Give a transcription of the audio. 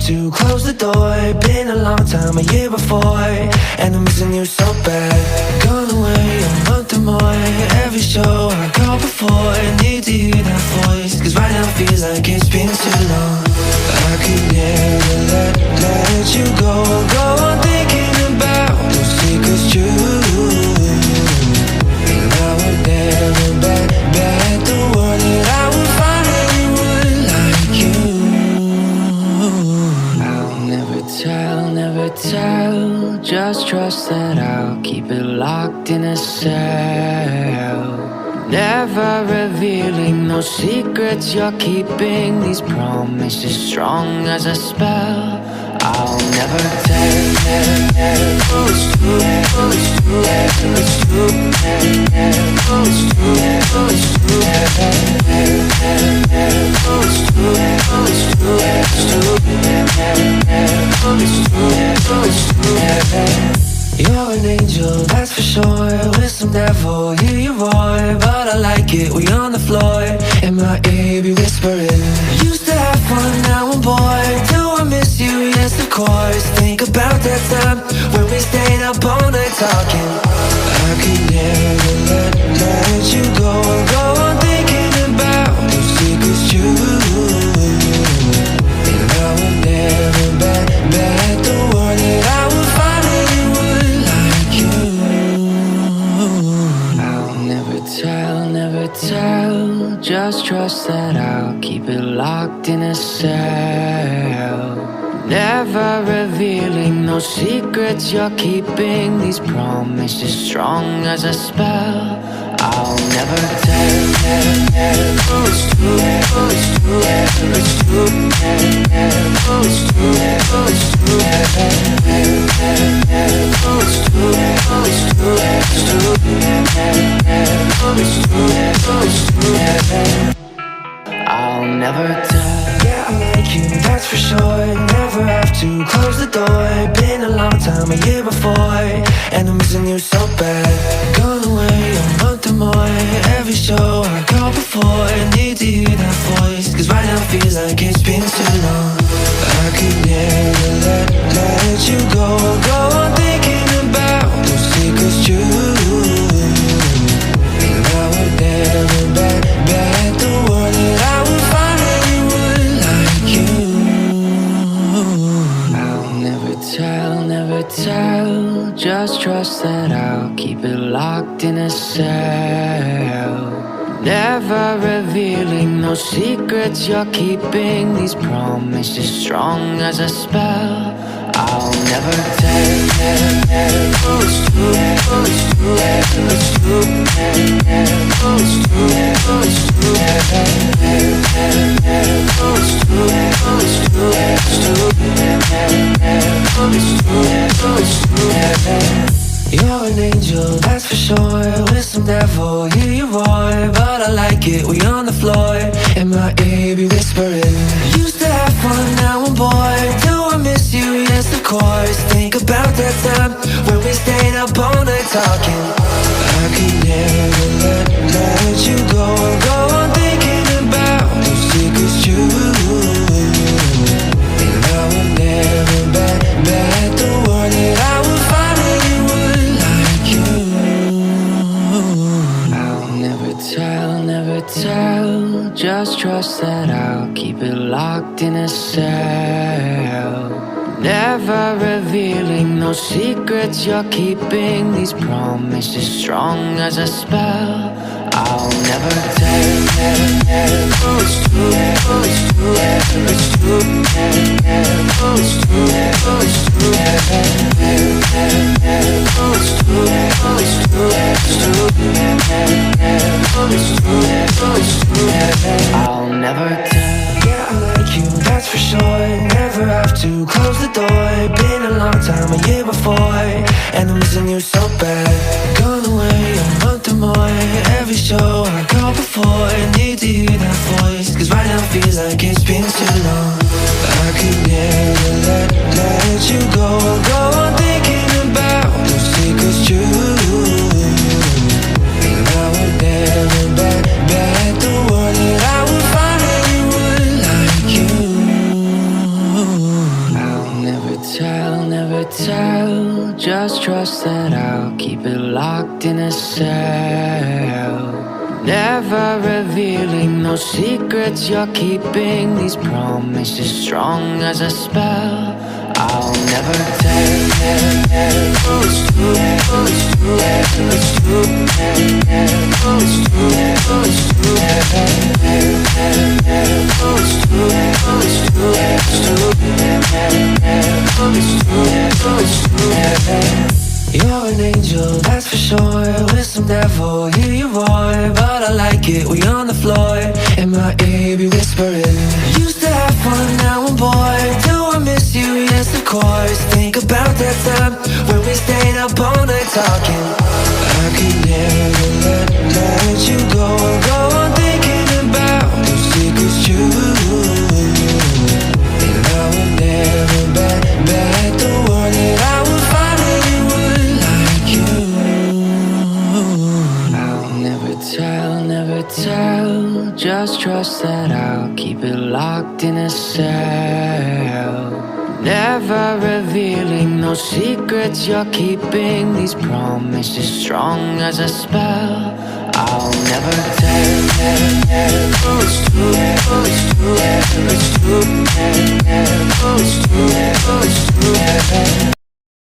to close the door. Been a long time, a year before, and I'm missing you so bad. Gone away a month or more. Every show I go before, I need to hear that voice, cause right now feels like it's been too long. I could never let you go. Go on thinking about those secrets true, and I would never bet the world that I would find anyone like you. I'll never tell, just trust that I'll keep it locked in a cell. Never revealing no secrets you're keeping, these promises strong as a spell. I'll never tell, it's true, it's true, it's true, it's true, it's true, you're an angel, that's for sure. With some devil, hear you roar, but I like it, we on the floor. In my ear, be whispering. Used to have fun, now I'm bored. Do I miss you? Yes, of course. Think about that time when we stayed up all night talking. I could never let you go. Go on thinking about those secrets true, and I would never bet the world that I would find anyone like you. I'll never tell, just trust that I'll keep it locked in a cell. Never revealing no secrets you're keeping, these promises strong as a spell. I'll never tell, it's true, it's true, it's true, it's true, it's true, it's true, it's true, it's true. I'll never tell. Yeah, I like you, that's for sure. Never have to close the door. Been a long time, a year before, and I'm missing you so bad. Gone away a month or more. Every show I go before, I need to hear that voice, cause right now feels like it's been too long. I could never let you go. Go on thinking about those secrets true, and I would never bet the world that I would find anyone like you. I'll never tell, just trust that I'll keep it locked in a cell. Never revealing no secrets you're keeping, these promises strong as a spell. I'll never tell, it's true, it's true, it's true, it's true, it's true, you're an angel, that's for sure. With some devil, hear you roar, but I like it, we on the floor. In my ear, be whispering. Used to have fun, now I'm bored. Do I miss you? Yes, of course. Think about that time when we stayed up all night talking. I could never let you go. Go on thinking about those secrets true, and I would never bet the world that I would find anyone like you. I'll never tell, just trust that I'll keep it locked in a cell. Never revealing no secrets you're keeping, these promises strong as a spell. I'll never tell, it's true, it's true, it's true, it's true, it's true, it's true, it's true, it's true. I'll never tell. Yeah, I like you, that's for sure. Never have to close the door. Been a long time, a year before, and I'm missing you so bad. Gone away a month or more. Every show I go before, I need to hear that voice, cause right now feels like it's been too long. I could never let you go. Go on thinking about those secrets true, and I would never bet the world that I would find anyone like you. tell, never tell. Just trust that I'll keep it locked in a cell. Never revealing no secrets you're keeping. These promises strong as a spell. I'll never tell. It's true, it's true, it's true, it's true, it's true, you're an angel, that's for sure. With some devil, hear you roar. But I like it, we on the floor. In my ear, be whispering. Used to have fun, now I'm bored. Do I miss you? Yes, of course. Think about that time when we stayed up all night talking. I could never let you go. Go on thinking about the secrets true. And I would never bet the world that I would find anyone like you. I'll never tell, never tell. Just trust that I'll keep it locked in a cell. Never revealing no secrets you're keeping. These promises strong as a spell. I'll never tell. It's true, it's true, it's true, it's true, it's true.